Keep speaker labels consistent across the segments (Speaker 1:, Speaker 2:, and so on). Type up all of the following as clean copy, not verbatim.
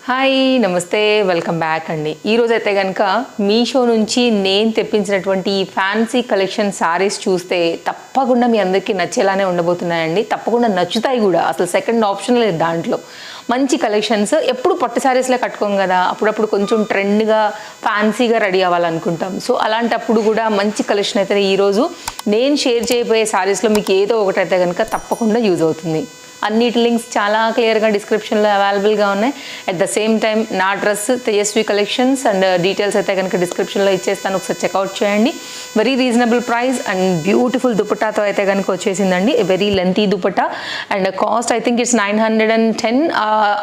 Speaker 1: Hi నమస్తే welcome back అండి. ఈరోజు అయితే కనుక మీషో నుంచి నేను తెప్పించినటువంటి ఈ ఫ్యాన్సీ కలెక్షన్ సారీస్ చూస్తే తప్పకుండా మీ అందరికీ నచ్చేలానే ఉండబోతున్నాయండి. తప్పకుండా నచ్చుతాయి కూడా, అసలు సెకండ్ ఆప్షన్ లేదు దాంట్లో. మంచి కలెక్షన్స్. ఎప్పుడు పట్టు శారీస్లో కట్టుకోం కదా, అప్పుడప్పుడు కొంచెం ట్రెండ్గా ఫ్యాన్సీగా రెడీ అవ్వాలనుకుంటాం. సో అలాంటప్పుడు కూడా మంచి కలెక్షన్ అయితే ఈరోజు నేను షేర్ చేయబోయే శారీస్లో మీకు ఏదో ఒకటైతే కనుక తప్పకుండా యూజ్ అవుతుంది. అన్నిటి లింక్స్ చాలా క్లియర్గా డిస్క్రిప్షన్లో అవైలబుల్గా ఉన్నాయి. అట్ ద సేమ్ టైం నా dress Tejaswi collections and details అయితే కనుక డిస్క్రిప్షన్లో ఇచ్చేస్తాను, ఒకసారి చెక్అవుట్ చేయండి. Very reasonable price and beautiful దుపట్టాతో అయితే కనుక వచ్చేసిందండి. Very lengthy dupatta and cost I think it's 910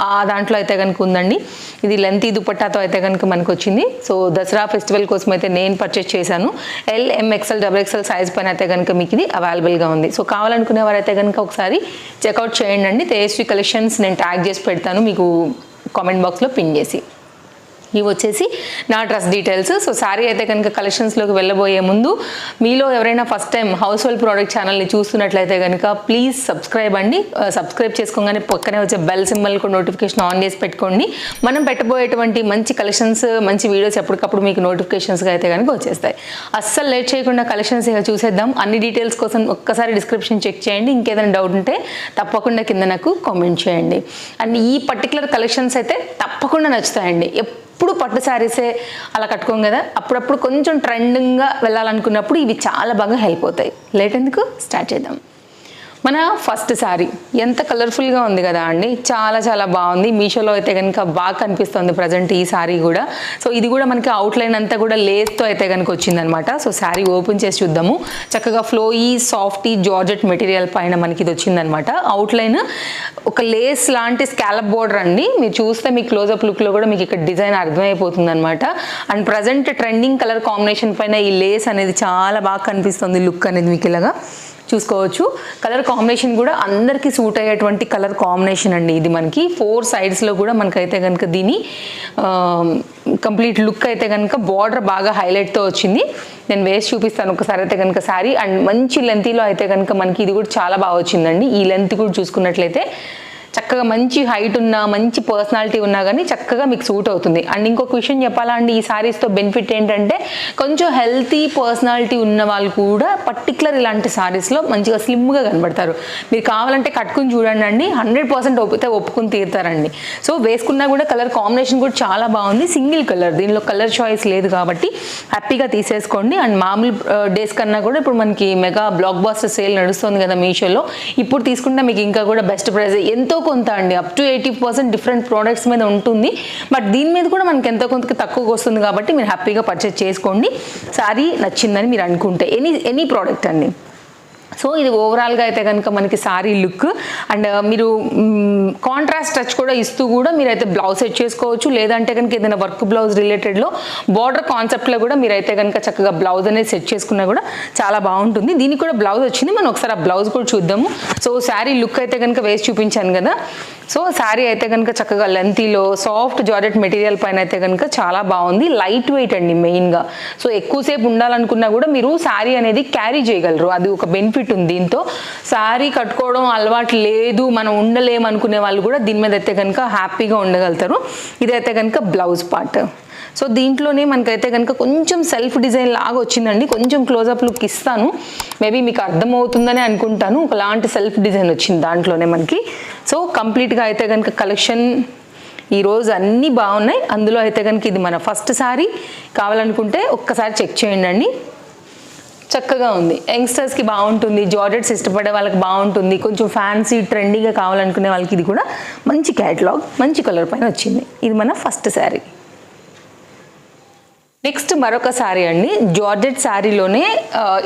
Speaker 1: ఆ దాంట్లో అయితే కనుక ఉందండి. ఇది లెంతీ దుపట్టాతో అయితే కనుక మనకు వచ్చింది. సో దసరా ఫెస్టివల్ కోసం అయితే నేను పర్చేస్ చేశాను. ఎల్, ఎంఎక్స్ఎల్, XXL సైజ్ పైన అయితే కనుక మీకు ఇది అవైలబుల్గా ఉంది. సో కావాలనుకునే వారైతే కనుక ఒకసారి చెక్అవుట్ చేయండి. తేజస్వి కలెక్షన్స్ నేను ట్యాగ్ చేసి పెడతాను మీకు కామెంట్ బాక్స్లో పిన్ చేసి. ఇవి వచ్చేసి నా డ్రెస్ డీటెయిల్స్. సో శారీ అయితే కనుక కలెక్షన్స్లోకి వెళ్ళబోయే ముందు మీలో ఎవరైనా first time house hold product ఛానల్ని చూస్తున్నట్లయితే కనుక ప్లీజ్ సబ్స్క్రైబ్ అండి. సబ్స్క్రైబ్ చేసుకోగానే పక్కనే వచ్చే బెల్ సింబల్ కూడా నోటిఫికేషన్ ఆన్ చేసి పెట్టుకోండి. మనం పెట్టబోయేటువంటి మంచి కలెక్షన్స్, మంచి వీడియోస్ ఎప్పటికప్పుడు మీకు నోటిఫికేషన్స్గా అయితే కనుక వచ్చేస్తాయి. అస్సలు లేట్ చేయకుండా కలెక్షన్స్ చూసేద్దాం. అన్ని డీటెయిల్స్ కోసం ఒక్కసారి డిస్క్రిప్షన్ చెక్ చేయండి. ఇంకేదైనా డౌట్ ఉంటే తప్పకుండా కింద నాకు కామెంట్ చేయండి. అండ్ ఈ పర్టికులర్ కలెక్షన్స్ అయితే తప్పకుండా నచ్చుతాయండి. ఎప్పుడు పట్టు శారీసే అలా కట్టుకోం కదా, అప్పుడప్పుడు కొంచెం ట్రెండింగ్గా వెళ్ళాలనుకున్నప్పుడు ఇవి చాలా బాగా హెల్ప్ అవుతాయి. లేట్ ఎందుకు, స్టార్ట్ చేద్దాం. మన ఫస్ట్ శారీ ఎంత కలర్ఫుల్గా ఉంది కదా అండి, చాలా చాలా బాగుంది. మీషోలో అయితే కనుక బాగా కనిపిస్తుంది ప్రజెంట్ ఈ శారీ కూడా. సో ఇది కూడా మనకి అవుట్లైన్ అంతా కూడా లేస్తో అయితే కనుక వచ్చిందనమాట. సో శారీ ఓపెన్ చేసి చూద్దాము. చక్కగా ఫ్లోయీ సాఫ్టీ జార్జెట్ మెటీరియల్ పైన మనకి ఇది వచ్చిందనమాట. అవుట్లైన్ ఒక లేస్ లాంటి స్కాలప్ బోర్డర్ అండి. మీరు చూస్తే మీ క్లోజప్ లుక్లో కూడా మీకు ఇక్కడ డిజైన్ అర్థమైపోతుంది అనమాట. And present trending colour combination పైన ఈ లేస్ అనేది చాలా బాగా కనిపిస్తుంది. లుక్ అనేది మీకు ఇలాగా చూసుకోవచ్చు. కలర్ కాంబినేషన్ కూడా అందరికీ సూట్ అయ్యేటువంటి కలర్ కాంబినేషన్ అండి. ఇది మనకి 4 సైడ్స్లో కూడా మనకైతే కనుక దీని కంప్లీట్ లుక్ అయితే కనుక బార్డర్ బాగా హైలైట్తో వచ్చింది. నేను వేసి చూపిస్తాను ఒకసారి అయితే కనుక శారీ. అండ్ మంచి లెంతీలో అయితే కనుక మనకి ఇది కూడా చాలా బాగా వచ్చిందండి. ఈ లెంత్ కూడా చూసుకున్నట్లయితే చక్కగా మంచి హైట్ ఉన్నా, మంచి పర్సనాలిటీ ఉన్నా కానీ చక్కగా మీకు సూట్ అవుతుంది. అండ్ ఇంకొక విషయం చెప్పాలా అండి, ఈ శారీస్తో బెనిఫిట్ ఏంటంటే కొంచెం హెల్తీ పర్సనాలిటీ ఉన్న వాళ్ళు కూడా పర్టికులర్ ఇలాంటి శారీస్లో మంచిగా స్లిమ్గా కనబడతారు. మీరు కావాలంటే కట్టుకుని చూడండి అండి, 100% ఒప్పుకుని తీరుతారండి. సో వేసుకున్నా కూడా కలర్ కాంబినేషన్ కూడా చాలా బాగుంది. సింగిల్ కలర్, దీనిలో కలర్ చాయిస్ లేదు కాబట్టి హ్యాపీగా తీసేసుకోండి. అండ్ మామూలు డేస్ కన్నా కూడా ఇప్పుడు మనకి మెగా బ్లాక్ బాస్టర్ సేల్ నడుస్తుంది కదా మీషోలో, ఇప్పుడు తీసుకుంటే మీకు ఇంకా కూడా బెస్ట్ ప్రైస్ ఎంతో కొంత అండి, అప్ టు 80% డిఫరెంట్ ప్రోడక్ట్స్ మీద ఉంటుంది. బట్ దీని మీద కూడా మనకి ఎంతో కొంత తక్కువగా వస్తుంది కాబట్టి మీరు హ్యాపీగా పర్చేస్ చేసుకోండి. శారీ నచ్చిందని మీరు అనుకుంటే ఎనీ ప్రోడక్ట్ అండి. సో ఇది ఓవరాల్గా అయితే కనుక మనకి శారీ లుక్. అండ్ మీరు కాంట్రాస్ట్ టచ్ కూడా ఇస్తూ కూడా మీరైతే బ్లౌజ్ సెట్ చేసుకోవచ్చు. లేదంటే కనుక ఏదైనా వర్క్ బ్లౌజ్ రిలేటెడ్లో బార్డర్ కాన్సెప్ట్లో కూడా మీరైతే కనుక చక్కగా బ్లౌజ్ అనేది సెట్ చేసుకున్నా కూడా చాలా బాగుంటుంది. దీనికి కూడా బ్లౌజ్ వచ్చింది, మనం ఒకసారి ఆ బ్లౌజ్ కూడా చూద్దాము. సో శారీ లుక్ అయితే కనుక వేసి చూపించాను కదా. సో శారీ అయితే కనుక చక్కగా లెంతీలో సాఫ్ట్ జార్జెట్ మెటీరియల్ పైన అయితే కనుక చాలా బాగుంది. లైట్ వెయిట్ అండి మెయిన్గా. సో ఎక్కువసేపు ఉండాలనుకున్నా కూడా మీరు శారీ అనేది క్యారీ చేయగలరు, అది ఒక బెనిఫిట్ ఉంది. దీంతో శారీ కట్టుకోవడం అలవాటు లేదు, మనం ఉండలేము అనుకునే వాళ్ళు కూడా దీని మీద అయితే కనుక హ్యాపీగా ఉండగలుగుతారు. ఇదైతే కనుక బ్లౌజ్ పార్ట్. సో దీంట్లోనే మనకైతే కనుక కొంచెం సెల్ఫ్ డిజైన్ లాగా వచ్చిందండి. కొంచెం క్లోజప్ లుక్ ఇస్తాను, మేబీ మీకు అర్థమవుతుందని అనుకుంటాను. ఒకలాంటి సెల్ఫ్ డిజైన్ వచ్చింది దాంట్లోనే మనకి. సో కంప్లీట్గా అయితే కనుక కలెక్షన్ ఈరోజు అన్నీ బాగున్నాయి. అందులో అయితే కనుక ఇది మన ఫస్ట్ శారీ. కావాలనుకుంటే ఒక్కసారి చెక్ చేయండి అండి. చక్కగా ఉంది, యంగ్స్టర్స్కి బాగుంటుంది, జార్జెట్స్ ఇష్టపడే వాళ్ళకి బాగుంటుంది, కొంచెం ఫ్యాన్సీ ట్రెండీగా కావాలనుకునే వాళ్ళకి ఇది కూడా మంచి క్యాటలాగ్, మంచి కలర్ పైన వచ్చింది. ఇది మన ఫస్ట్ శారీ. నెక్స్ట్ మరొక శారీ అండి, జార్జెట్ శారీలోనే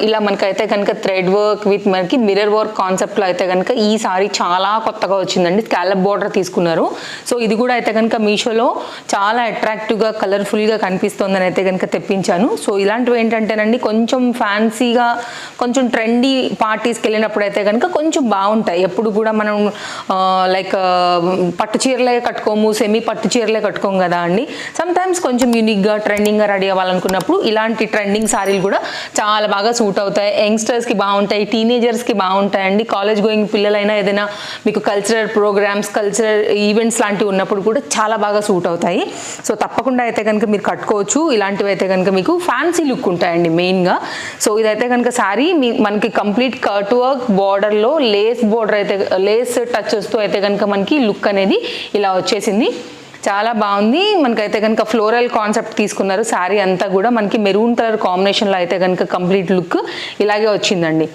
Speaker 1: ఇలా మనకైతే కనుక థ్రెడ్ వర్క్ విత్ మనకి మిర్రర్ వర్క్ కాన్సెప్ట్లో అయితే కనుక ఈ శారీ చాలా కొత్తగా వచ్చిందండి. స్కాలప్ బోర్డర్ తీసుకున్నారు. సో ఇది కూడా అయితే కనుక మీషోలో చాలా అట్రాక్టివ్గా కలర్ఫుల్గా కనిపిస్తుందని అయితే కనుక తెప్పించాను. సో ఇలాంటివి ఏంటంటేనండి కొంచెం ఫ్యాన్సీగా, కొంచెం ట్రెండీ పార్టీస్కి వెళ్ళినప్పుడు అయితే కనుక కొంచెం బాగుంటాయి. ఎప్పుడు కూడా మనం లైక్ పట్టు చీరలే కట్టుకోము, సెమీ పట్టు చీరలే కట్టుకోము కదా అండి. సమ్టైమ్స్ కొంచెం యూనిక్గా ట్రెండింగ్గా రెడీ రెడీ అవ్వాలనుకున్నప్పుడు ఇలాంటి ట్రెండింగ్ సారీలు కూడా చాలా బాగా సూట్ అవుతాయి. యంగ్స్టర్స్కి బాగుంటాయి, టీనేజర్స్కి బాగుంటాయండి. కాలేజ్ గోయింగ్ పిల్లలైనా ఏదైనా మీకు కల్చరల్ ప్రోగ్రామ్స్, కల్చరల్ ఈవెంట్స్ లాంటివి ఉన్నప్పుడు కూడా చాలా బాగా సూట్ అవుతాయి. సో తప్పకుండా అయితే కనుక మీరు కట్టుకోవచ్చు. ఇలాంటివి అయితే కనుక మీకు ఫ్యాన్సీ లుక్ ఉంటాయండి మెయిన్గా. సో ఇదైతే కనుక సారీ మనకి కంప్లీట్ కట్ వర్క్ బార్డర్లో లేస్ బార్డర్ అయితే లేస్ టచెస్తో అయితే కనుక మనకి లుక్ అనేది ఇలా వచ్చేసింది. చాలా బాగుంది. మనకైతే కనుక ఫ్లోరల్ కాన్సెప్ట్ తీసుకున్నారు. శారీ అంతా కూడా మనకి మెరూన్ కలర్ కాంబినేషన్లో అయితే కనుక కంప్లీట్ లుక్ ఇలాగే వచ్చిందండి.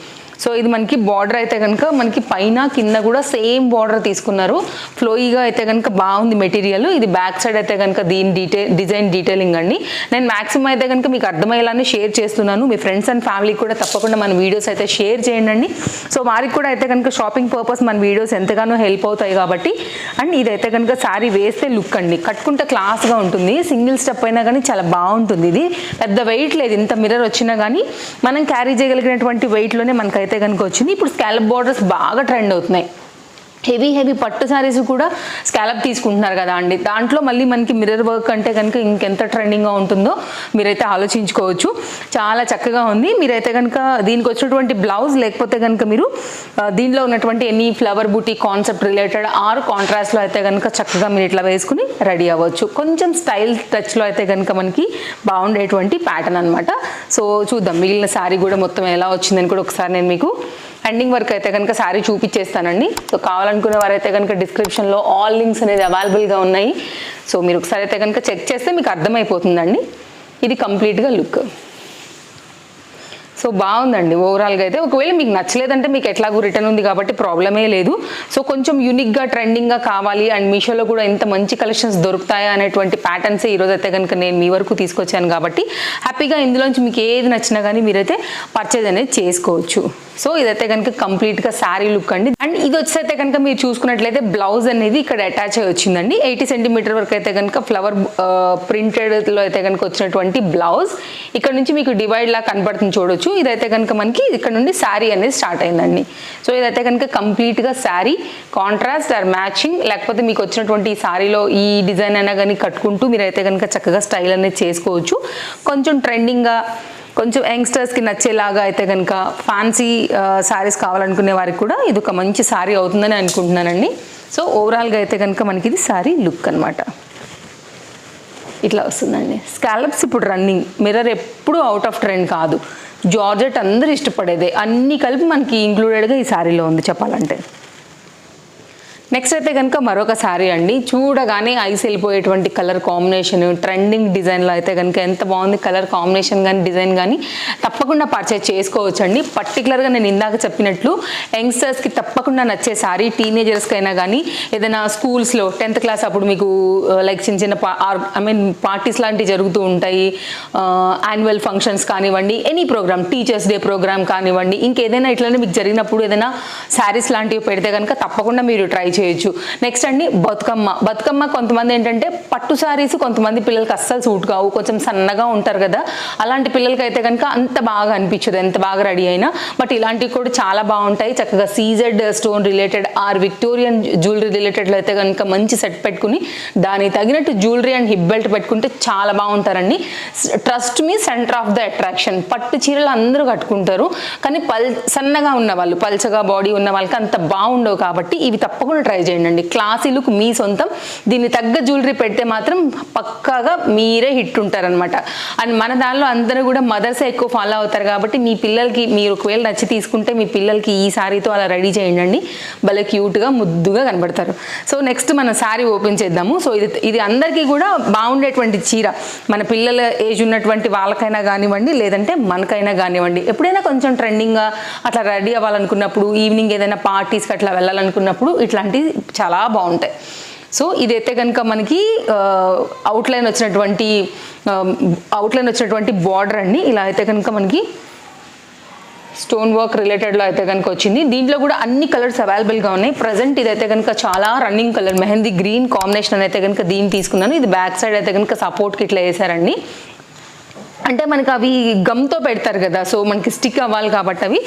Speaker 1: సో ఇది మనకి బార్డర్ అయితే కనుక మనకి పైన కింద కూడా సేమ్ బార్డర్ తీసుకున్నారు. ఫ్లోయిగా అయితే కనుక బాగుంది మెటీరియల్. ఇది బ్యాక్ సైడ్ అయితే కనుక దీని డిజైన్ డీటెయిలింగ్ అండి. నేను మ్యాక్సిమం అయితే కనుక మీకు అర్థమయ్యేలానే షేర్ చేస్తున్నాను. మీ ఫ్రెండ్స్ అండ్ ఫ్యామిలీకి కూడా తప్పకుండా మన వీడియోస్ అయితే షేర్ చేయండి. సో వారికి కూడా అయితే కనుక షాపింగ్ పర్పస్ మన వీడియోస్ ఎంతగానో హెల్ప్ అవుతాయి కాబట్టి. అండ్ ఇదైతే కనుక శారీ వేస్తే లుక్ అండి, కట్టుకుంటే క్లాస్గా ఉంటుంది. సింగిల్ స్టెప్ అయినా కానీ చాలా బాగుంటుంది. ఇది పెద్ద వెయిట్ లేదు, ఇంత మిర్రర్ వచ్చినా కానీ మనం క్యారీ చేయగలిగినటువంటి వెయిట్లోనే మనకైతే కనుక వచ్చింది. ఇప్పుడు స్కాలప్ బార్డర్స్ బాగా ట్రెండ్ అవుతున్నాయి. హెవీ పట్టు శారీస్ కూడా స్కాలప్ తీసుకుంటున్నారు కదా అండి. దాంట్లో మళ్ళీ మనకి మిర్రర్ వర్క్ అంటే కనుక ఇంకెంత ట్రెండింగ్గా ఉంటుందో మీరైతే ఆలోచించుకోవచ్చు. చాలా చక్కగా ఉంది. మీరైతే కనుక దీనికి వచ్చినటువంటి బ్లౌజ్ లేకపోతే కనుక మీరు దీనిలో ఉన్నటువంటి ఎనీ ఫ్లవర్ బూటీ కాన్సెప్ట్ రిలేటెడ్ ఆర్ కాంట్రాస్ట్లో అయితే కనుక చక్కగా మీరు ఇట్లా వేసుకుని రెడీ అవ్వచ్చు. కొంచెం స్టైల్ టచ్లో అయితే కనుక మనకి బాగుండేటువంటి ప్యాటర్న్ అనమాట. సో చూద్దాం మిగిలిన శారీ కూడా మొత్తం ఎలా వచ్చిందని కూడా ఒకసారి నేను మీకు ఎండింగ్ వర్క్ అయితే కనుక శారీ చూపించేస్తానండి. సో కావాలనుకునే వారైతే కనుక డిస్క్రిప్షన్లో ఆల్ లింక్స్ అనేది అవైలబుల్గా ఉన్నాయి. సో మీరు ఒకసారి అయితే కనుక చెక్ చేస్తే మీకు అర్థమైపోతుందండి. ఇది కంప్లీట్గా లుక్. సో బాగుందండి ఓవరాల్గా అయితే. ఒకవేళ మీకు నచ్చలేదంటే మీకు ఎట్లాగూ రిటర్న్ ఉంది కాబట్టి ప్రాబ్లమే లేదు. సో కొంచెం యూనిక్గా ట్రెండింగ్గా కావాలి అండ్ మీషోలో కూడా ఇంత మంచి కలెక్షన్స్ దొరుకుతాయా అనేటువంటి ప్యాటర్న్సే ఈరోజు అయితే కనుక నేను మీ వరకు తీసుకొచ్చాను కాబట్టి హ్యాపీగా ఇందులోంచి మీకు ఏది నచ్చినా కానీ మీరైతే పర్చేజ్ అనేది చేసుకోవచ్చు. సో ఇదైతే కనుక కంప్లీట్గా శారీ లుక్ అండి. అండ్ ఇది వచ్చేస్తే కనుక మీరు చూసుకున్నట్లయితే బ్లౌజ్ అనేది ఇక్కడ అటాచ్ అయ్యి వచ్చిందండి. 80 సెంటీమీటర్ వరకు అయితే కనుక ఫ్లవర్ ప్రింటెడ్లో అయితే కనుక వచ్చినటువంటి బ్లౌజ్. ఇక్కడ నుంచి మీకు డివైడ్ లా కనపడుతుంది చూడొచ్చు. ఇదైతే కనుక మనకి ఇక్కడ నుండి శారీ అనేది స్టార్ట్ అయిందండి. సో ఇదైతే కనుక కంప్లీట్గా శారీ కాంట్రాస్ట్ ఆర్ మ్యాచింగ్, లేకపోతే మీకు వచ్చినటువంటి ఈ శారీలో ఈ డిజైన్ అయినా కానీ కట్టుకుంటూ మీరైతే కనుక చక్కగా స్టైల్ అనేది చేసుకోవచ్చు. కొంచెం ట్రెండింగ్గా కొంచెం యంగ్స్టర్స్కి నచ్చేలాగా అయితే కనుక ఫ్యాన్సీ శారీస్ కావాలనుకునే వారికి కూడా ఇది ఒక మంచి శారీ అవుతుందని అనుకుంటున్నానండి. సో ఓవరాల్గా అయితే కనుక మనకి ఇది శారీ లుక్ అనమాట. ఇట్లా వస్తుందండి. స్కాలప్స్ ఇప్పుడు రన్నింగ్, మిర్రర్ ఎప్పుడు అవుట్ ఆఫ్ ట్రెండ్ కాదు. జార్జెట్ అందరూ ఇష్టపడేదే, అన్నీ కలిపి మనకి ఇంక్లూడెడ్గా ఈ శారీలో ఉంది చెప్పాలంటే. నెక్స్ట్ అయితే కనుక మరొక శారీ అండి. చూడగానే ఐస్ వెళ్ళిపోయేటువంటి కలర్ కాంబినేషన్, ట్రెండింగ్ డిజైన్లో అయితే కనుక ఎంత బాగుంది కలర్ కాంబినేషన్ కానీ డిజైన్ కానీ. తప్పకుండా పర్చేజ్ చేసుకోవచ్చు అండి. పర్టికులర్గా నేను ఇందాక చెప్పినట్లు యంగ్స్టర్స్కి తప్పకుండా నచ్చే శారీ. టీనేజర్స్కి అయినా కానీ ఏదైనా స్కూల్స్లో 10th క్లాస్ అప్పుడు మీకు లైక్ చిన్న పార్టీస్ లాంటివి జరుగుతూ ఉంటాయి. యాన్యువల్ ఫంక్షన్స్ కానివ్వండి, any program, teachers day program కానివ్వండి, ఇంకేదైనా ఇట్లనే మీకు జరిగినప్పుడు ఏదైనా శారీస్ లాంటివి పెడితే కనుక తప్పకుండా మీరు ట్రై చేయొచ్చు. నెక్స్ట్ అండి బతుకమ్మ కొంతమంది ఏంటంటే పట్టు శారీస్ కొంతమంది పిల్లలకి అస్సలు సూట్ కావు, కొంచెం సన్నగా ఉంటారు కదా, అలాంటి పిల్లలకి అయితే కనుక అంత బాగా అనిపించదు ఎంత బాగా రెడీ అయినా. బట్ ఇలాంటివి కూడా చాలా బాగుంటాయి. చక్కగా CZ stone related or Victorian jewellery రిలేటెడ్లో అయితే కనుక మంచి సెట్ పెట్టుకుని దానికి తగినట్టు జ్యువెలరీ అండ్ హిప్ బెల్ట్ పెట్టుకుంటే చాలా బాగుంటారండి. Trust me, centre of the attraction. పట్టు చీరలు అందరూ కట్టుకుంటారు కానీ సన్నగా ఉన్న వాళ్ళు, పల్చగా బాడీ ఉన్న వాళ్ళకి అంత బాగుండవు కాబట్టి ఇవి తప్పకుండా ట్రై చేయండి అండి. క్లాసీ లుక్ మీ సొంతం. దీన్ని తగ్గ జ్యువెలరీ పెడితే మాత్రం పక్కాగా మీరే హిట్ ఉంటారనమాట. అండ్ మన దానిలో అందరూ కూడా మదర్సే ఎక్కువ ఫాలో అవుతారు కాబట్టి మీ పిల్లలకి మీరు ఒకవేళ నచ్చి తీసుకుంటే మీ పిల్లలకి ఈ శారీతో అలా రెడీ చేయండి. భలే క్యూట్గా ముద్దుగా కనబడతారు. సో నెక్స్ట్ మనం శారీ ఓపెన్ చేద్దాము. సో ఇది అందరికీ కూడా బాగుండేటువంటి చీర. మన పిల్లల ఏజ్ ఉన్నటువంటి వాళ్ళకైనా కానివ్వండి, లేదంటే మనకైనా కానివ్వండి, ఎప్పుడైనా కొంచెం ట్రెండింగ్గా అట్లా రెడీ అవ్వాలనుకున్నప్పుడు, ఈవినింగ్ ఏదైనా పార్టీస్కి అట్లా వెళ్ళాలనుకున్నప్పుడు ఇట్లాంటివి చాలా బాగుంటాయి. సో ఇదైతే కనుక మనకి అవుట్లైన్ వచ్చినటువంటి బార్డర్ అండి. ఇలా అయితే కనుక మనకి స్టోన్ వర్క్ రిలేటెడ్లో అయితే కనుక వచ్చింది. దీంట్లో కూడా అన్ని కలర్స్ అవైలబుల్గా ఉన్నాయి. ప్రజెంట్ ఇదైతే కనుక చాలా running colour mehndi green combination అయితే కనుక దీన్ని తీసుకున్నాను. ఇది బ్యాక్ సైడ్ అయితే కనుక సపోర్ట్కి ఇట్లా వేసారండి. అంటే మనకి అవి గమ్తో పెడతారు కదా, సో మనకి స్టిక్ అవ్వాలి కాబట్టి అవి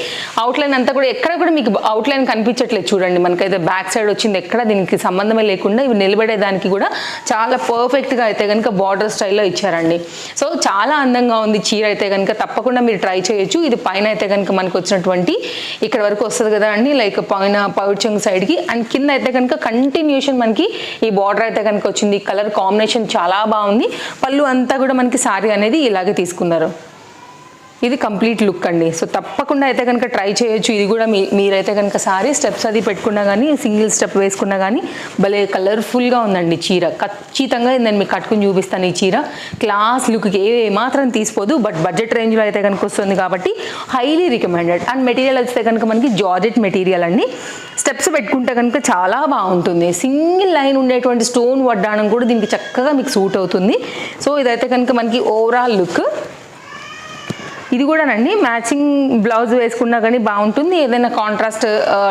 Speaker 1: అవుట్లైన్ అంతా కూడా ఎక్కడ కూడా మీకు అవుట్లైన్ కనిపించట్లేదు చూడండి. మనకైతే బ్యాక్ సైడ్ వచ్చింది, ఎక్కడ దీనికి సంబంధమే లేకుండా ఇవి నిలబడేదానికి కూడా చాలా పర్ఫెక్ట్గా అయితే కనుక బార్డర్ స్టైల్లో ఇచ్చారండి. సో చాలా అందంగా ఉంది చీర అయితే కనుక తప్పకుండా మీరు ట్రై చేయొచ్చు. ఇది పైన అయితే కనుక మనకు వచ్చినటువంటి ఇక్కడ వరకు వస్తుంది కదా అండి, లైక్ పైన పౌచంగ్ సైడ్కి, అండ్ కింద అయితే కనుక కంటిన్యూషన్ మనకి ఈ బార్డర్ అయితే కనుక వచ్చింది. కలర్ కాంబినేషన్ చాలా బాగుంది. పళ్ళు అంతా కూడా మనకి సారీ అనేది ఇలాగే తీసుకున్నారు. ఇది కంప్లీట్ లుక్ అండి. సో తప్పకుండా అయితే కనుక ట్రై చేయొచ్చు. ఇది కూడా మీరైతే కనుక సారీ స్టెప్స్ అది పెట్టుకున్నా కానీ, సింగిల్ స్టెప్ వేసుకున్నా కానీ భలే కలర్ఫుల్గా ఉందండి చీర. ఖచ్చితంగా నేను మీకు కట్టుకుని చూపిస్తాను. ఈ చీర క్లాస్ లుక్కి ఏమాత్రం తీసిపోదు, బట్ బడ్జెట్ రేంజ్లో అయితే కనుక వస్తుంది కాబట్టి హైలీ రికమెండెడ్. అండ్ మెటీరియల్ అయితే కనుక మనకి జార్జెట్ మెటీరియల్ అండి. స్టెప్స్ పెట్టుకుంటే కనుక చాలా బాగుంటుంది. సింగిల్ లైన్ ఉండేటువంటి స్టోన్ వడ్డాణం కూడా దీనికి చక్కగా మీకు సూట్ అవుతుంది. సో ఇదైతే కనుక మనకి ఓవరాల్ లుక్. ఇది కూడానండి మ్యాచింగ్ బ్లౌజ్ వేసుకున్నా కానీ బాగుంటుంది, ఏదైనా కాంట్రాస్ట్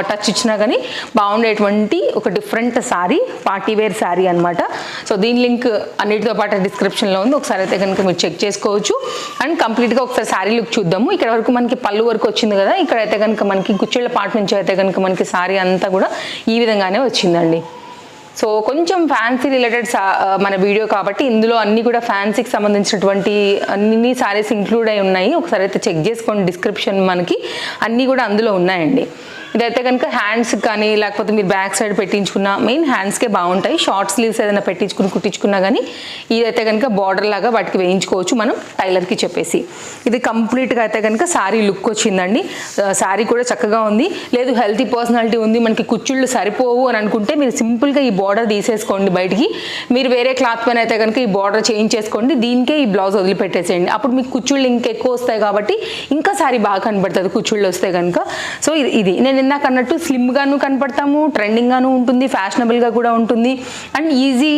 Speaker 1: టచ్ ఇచ్చినా కానీ బాగుండేటువంటి ఒక డిఫరెంట్ శారీ, పార్టీవేర్ శారీ అనమాట. సో దీని లింక్ అన్నిటితో పాటు డిస్క్రిప్షన్లో ఉంది, ఒకసారి అయితే కనుక మీరు చెక్ చేసుకోవచ్చు. అండ్ కంప్లీట్గా ఒకసారి శారీ లుక్ చూద్దాము. ఇక్కడ వరకు మనకి పళ్ళు వరకు వచ్చింది కదా, ఇక్కడైతే కనుక మనకి కుచ్చిళ్ళ పార్ట్ నుంచి అయితే కనుక మనకి శారీ అంతా కూడా ఈ విధంగానే వచ్చిందండి. సో కొంచెం ఫ్యాన్సీ రిలేటెడ్ మన వీడియో కాబట్టి ఇందులో అన్నీ కూడా ఫ్యాన్సీకి సంబంధించినటువంటి అన్ని సారీస్ ఇంక్లూడ్ అయి ఉన్నాయి. ఒకసారి అయితే చెక్ చేసుకోండి, డిస్క్రిప్షన్ మనకి అన్నీ కూడా అందులో ఉన్నాయండి. ఇదైతే కనుక హ్యాండ్స్ కానీ లేకపోతే మీరు బ్యాక్ సైడ్ పెట్టించుకున్న, మెయిన్ హ్యాండ్స్కే బాగుంటాయి. షార్ట్ స్లీవ్స్ ఏదైనా కుట్టించుకున్నా కానీ ఇదైతే కనుక బార్డర్ లాగా వాటికి వేయించుకోవచ్చు మనం టైలర్కి చెప్పేసి. ఇది కంప్లీట్గా అయితే కనుక శారీ లుక్ వచ్చిందండి. శారీ కూడా చక్కగా ఉంది. లేదు హెల్తీ పర్సనాలిటీ ఉంది, మనకి కుచ్చుళ్ళు సరిపోవు అని అనుకుంటే మీరు సింపుల్గా ఈ బార్డర్ తీసేసుకోండి బయటికి. మీరు వేరే క్లాత్ పైన అయితే కనుక ఈ బార్డర్ చేంజ్ చేసుకోండి, దీనికే ఈ బ్లౌజ్ వదిలిపెట్టేసేయండి. అప్పుడు మీకు కుచ్చుళ్ళు ఇంకెక్కువ వస్తాయి కాబట్టి ఇంకా శారీ బాగా కనబడుతుంది కుచ్చుళ్ళు వస్తే కనుక. సో ఇది నేను ఇందాక అన్నట్టు స్లిమ్గాను కనపడతాము, ట్రెండింగ్గాను ఉంటుంది, ఫ్యాషనబుల్గా కూడా ఉంటుంది, and easy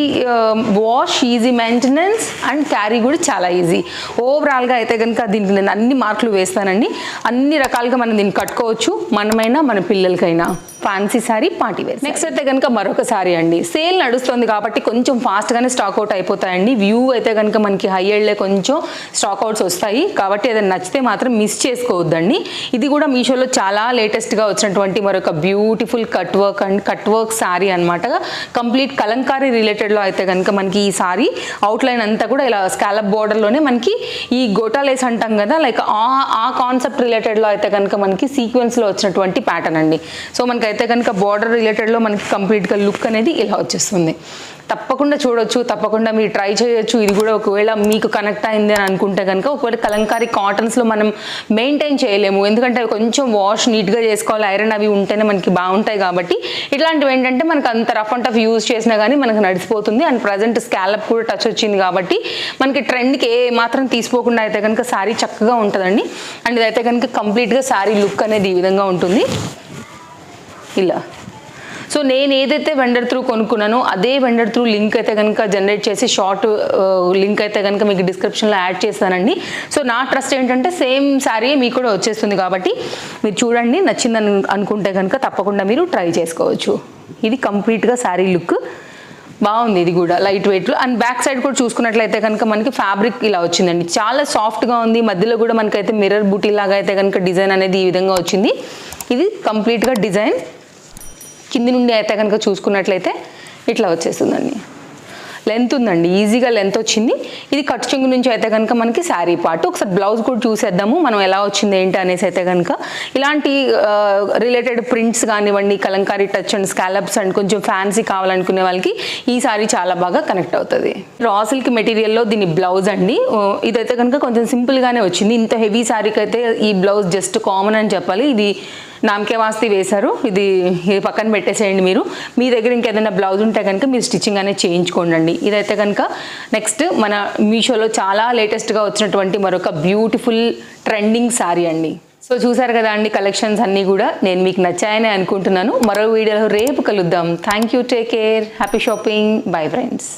Speaker 1: wash, easy maintenance and carry కూడా చాలా ఈజీ. ఓవరాల్గా అయితే కనుక దీనికి నేను అన్ని మార్కులు వేస్తానండి. అన్ని రకాలుగా మనం దీన్ని కట్టుకోవచ్చు, మనమైనా మన పిల్లలకైనా. Fancy sari, party wear. Next అయితే కనుక మరొక శారీ అండి. సేల్ నడుస్తుంది కాబట్టి కొంచెం ఫాస్ట్గానే స్టాక్ అవుట్ అయిపోతాయండి. వ్యూ అయితే కనుక మనకి హై ఎండ్లే కొంచెం స్టాక్ అవుట్స్ వస్తాయి కాబట్టి ఏదైనా నచ్చితే మాత్రం మిస్ చేసుకోవద్దండి. ఇది కూడా మీషోలో చాలా లేటెస్ట్గా వచ్చినటువంటి మరొక బ్యూటిఫుల్ కట్ వర్క్ శారీ అనమాట. కంప్లీట్ కలంకారీ రిలేటెడ్లో అయితే కనుక మనకి ఈ శారీ అవుట్లైన్ అంతా కూడా ఇలా స్కాలప్ బోర్డర్లోనే మనకి ఈ గోటా లేస్ అంటాం కదా, లైక్ ఆ కాన్సెప్ట్ రిలేటెడ్లో అయితే కనుక మనకి సీక్వెన్స్లో వచ్చినటువంటి ప్యాటర్న్ అండి. సో మనకి అయితే కనుక బార్డర్ రిలేటెడ్లో మనకి కంప్లీట్గా లుక్ అనేది ఇలా వచ్చేస్తుంది. తప్పకుండా చూడొచ్చు, తప్పకుండా మీరు ట్రై చేయొచ్చు. ఇది కూడా ఒకవేళ మీకు కనెక్ట్ అయింది అని అనుకుంటే కనుక, ఒకవేళ కలంకారీ కాటన్స్లో మనం మెయింటైన్ చేయలేము, ఎందుకంటే అవి కొంచెం వాష్ నీట్గా చేసుకోవాలి, ఐరన్ అవి ఉంటేనే మనకి బాగుంటాయి కాబట్టి ఇట్లాంటివి ఏంటంటే మనకు అంత రఫ్ అండ్ టఫ్ యూజ్ చేసినా కానీ మనకు నడిచిపోతుంది. అండ్ ప్రజెంట్ స్కాలప్ కూడా టచ్ వచ్చింది కాబట్టి మనకి ట్రెండ్కి ఏ మాత్రం తీసుకోకుండా అయితే కనుక శారీ చక్కగా ఉంటుందండి. అండ్ ఇదైతే కనుక కంప్లీట్గా శారీ లుక్ అనేది ఈ విధంగా ఉంటుంది ఇలా. సో నేను ఏదైతే వెండర్ త్రూ కొనుక్కున్నానో అదే వెండర్ త్రూ లింక్ అయితే కనుక జనరేట్ చేసి షార్ట్ లింక్ అయితే కనుక మీకు డిస్క్రిప్షన్లో యాడ్ చేస్తానండి. సో నా ట్రస్ట్ ఏంటంటే సేమ్ శారీ మీకు కూడా వచ్చేస్తుంది కాబట్టి మీరు చూడండి, నచ్చిందని అనుకుంటే కనుక తప్పకుండా మీరు ట్రై చేసుకోవచ్చు. ఇది కంప్లీట్గా శారీ లుక్ బాగుంది. ఇది కూడా లైట్ వెయిట్లో. అండ్ బ్యాక్ సైడ్ కూడా చూసుకున్నట్లయితే కనుక మనకి ఫ్యాబ్రిక్ ఇలా వచ్చిందండి, చాలా సాఫ్ట్గా ఉంది. మధ్యలో కూడా మనకైతే మిర్రర్ బూటీ లాగా అయితే కనుక డిజైన్ అనేది ఈ విధంగా వచ్చింది. ఇది కంప్లీట్గా డిజైన్ కింది నుండి అయితే కనుక చూసుకున్నట్లయితే ఇట్లా వచ్చేస్తుందండి. లెంత్ ఉందండి, ఈజీగా లెంత్ వచ్చింది. ఇది కట్ చెంగు నుంచి అయితే కనుక మనకి శారీ పార్ట్. ఒకసారి బ్లౌజ్ కూడా చూసేద్దాము మనం ఎలా వచ్చింది ఏంటి అనేసి. అయితే కనుక ఇలాంటి రిలేటెడ్ ప్రింట్స్ కానివ్వండి, Kalamkari touch and scallops and కొంచెం ఫ్యాన్సీ కావాలనుకునే వాళ్ళకి ఈ శారీ చాలా బాగా కనెక్ట్ అవుతుంది. రా సిల్క్ మెటీరియల్లో దీని బ్లౌజ్ అండి. ఇదైతే కనుక కొంచెం సింపుల్గానే వచ్చింది. ఇంత హెవీ శారీకి అయితే ఈ బ్లౌజ్ జస్ట్ కామన్ అని చెప్పాలి. ఇది నామకే వాస్తి వేశారు, ఇది పక్కన పెట్టేసేయండి. మీ దగ్గర ఇంకేదైనా బ్లౌజ్ ఉంటే కనుక మీరు స్టిచ్చింగ్ అనేది చేయించుకోండి. ఇదైతే కనుక నెక్స్ట్ మన మీషోలో చాలా లేటెస్ట్గా వచ్చినటువంటి మరొక బ్యూటిఫుల్ ట్రెండింగ్ శారీ అండి. సో చూసారు కదా అండి, కలెక్షన్స్ అన్నీ కూడా నేను మీకు నచ్చాయని అనుకుంటున్నాను. మరో వీడియోలో రేపు కలుద్దాం. Thank you, take care, happy shopping, bye friends.